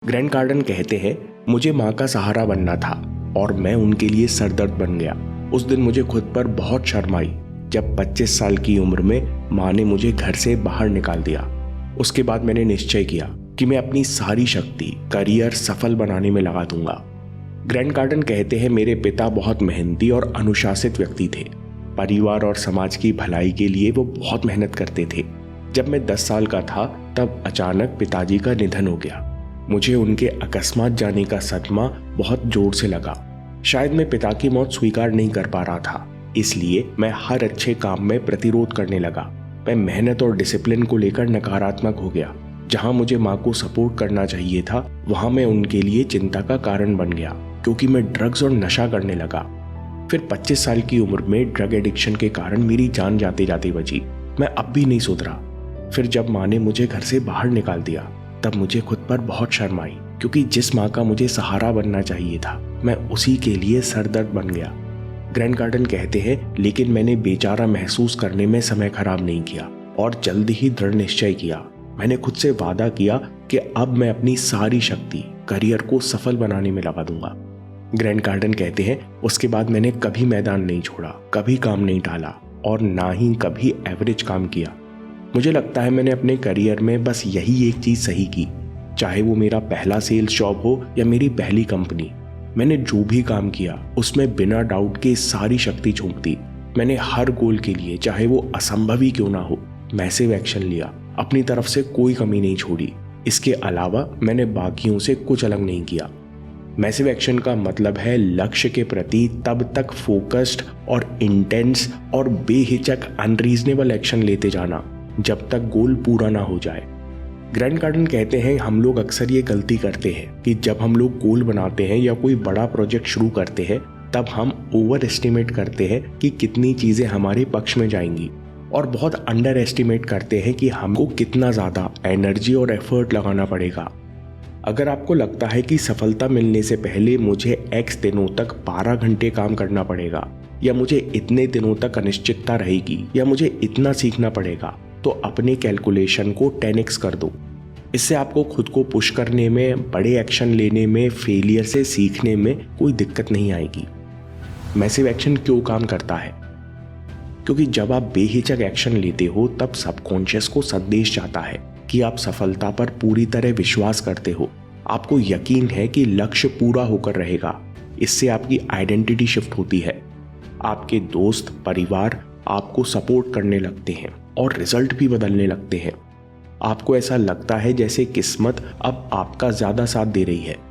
Grand कार्डन कहते हैं, मुझे माँ का सहारा बनना था और मैं उनके लिए सरदर्द बन गया। उस दिन मुझे खुद पर बहुत शर्म आई जब 25 साल की उम्र में माँ ने मुझे घर से बाहर निकाल दिया। उसके बाद मैंने निश्चय किया कि मैं अपनी सारी शक्ति करियर सफल बनाने में लगा दूंगा। ग्रैंड कार्डन कहते हैं, मेरे पिता बहुत मेहनती और अनुशासित व्यक्ति थे। परिवार और समाज की भलाई के लिए वो बहुत मेहनत करते थे। जब मैं 10 साल का था तब अचानक पिताजी का निधन हो गया। मुझे उनके अकस्मात जाने का सदमा बहुत जोर से लगा। शायद मैं पिता की मौत स्वीकार नहीं कर पा रहा था, इसलिए मैं हर अच्छे काम में प्रतिरोध करने लगा। मैं मेहनत और डिसिप्लिन को लेकर नकारात्मक हो गया। जहां मुझे माँ को सपोर्ट करना चाहिए था, वहां मैं उनके लिए चिंता का कारण बन गया क्योंकि मैं ड्रग्स और नशा करने लगा। फिर 25 साल की उम्र में ड्रग एडिक्शन के कारण मेरी जान जाते जाते बची। मैं अब भी नहीं सुधरा। फिर जब माँ ने मुझे घर से बाहर निकाल दिया तब मुझे खुद पर बहुत शर्म आई क्योंकि जिस माँ का मुझे सहारा बनना चाहिए था, मैं उसी के लिए सरदर्द बन गया। ग्रैंड कार्डन कहते हैं, लेकिन मैंने बेचारा महसूस करने में समय खराब नहीं किया और जल्द ही दृढ़ निश्चय किया। मैंने खुद से वादा किया कि अब मैं अपनी सारी शक्ति करियर को सफल बनाने में लगा दूंगा। ग्रैंड कार्डन कहते हैं, उसके बाद मैंने कभी मैदान नहीं छोड़ा, कभी काम नहीं टाला और ना ही कभी एवरेज काम किया। मुझे लगता है मैंने अपने करियर में बस यही एक चीज सही की, चाहे वो मेरा पहला सेल्स जॉब हो या मेरी पहली कंपनी। मैंने जो भी काम किया उसमें बिना डाउट के सारी शक्ति झोंक दी। मैंने हर गोल के लिए, चाहे वो असंभव ही क्यों ना हो, मैसिव एक्शन लिया। अपनी तरफ से कोई कमी नहीं छोड़ी। इसके अलावा मैंने बाकियों से कुछ अलग नहीं किया। मैसिव एक्शन का मतलब है लक्ष्य के प्रति तब तक फोकस्ड और इंटेंस और बेहिचक अनरीजनेबल एक्शन लेते जाना जब तक गोल पूरा ना हो जाए। ग्रैंड कार्डन कहते हैं, हम लोग अक्सर ये गलती करते हैं कि जब हम लोग गोल बनाते हैं या कोई बड़ा प्रोजेक्ट शुरू करते हैं तब हम ओवर एस्टिमेट करते हैं कि कितनी चीज़ें हमारे पक्ष में जाएंगी और बहुत अंडर एस्टिमेट करते हैं कि हमको कितना ज़्यादा एनर्जी और एफर्ट लगाना पड़ेगा। अगर आपको लगता है कि सफलता मिलने से पहले मुझे X दिनों तक 12 घंटे काम करना पड़ेगा या मुझे इतने दिनों तक अनिश्चितता रहेगी या मुझे इतना सीखना पड़ेगा, तो अपने कैलकुलेशन को 10x कर दो। इससे आपको खुद को पुश करने में, बड़े एक्शन लेने में, फेलियर से सीखने में कोई दिक्कत नहीं आएगी। मैसिव एक्शन क्यों काम करता है? क्योंकि जब आप बेहिचक एक्शन लेते हो तब सबकॉन्शियस को संदेश जाता है कि आप सफलता पर पूरी तरह विश्वास करते हो। आपको यकीन है कि लक्ष्य पूरा होकर रहेगा। इससे आपकी आइडेंटिटी शिफ्ट होती है। आपके दोस्त, परिवार आपको सपोर्ट करने लगते हैं और रिजल्ट भी बदलने लगते हैं। आपको ऐसा लगता है जैसे किस्मत अब आपका ज्यादा साथ दे रही है।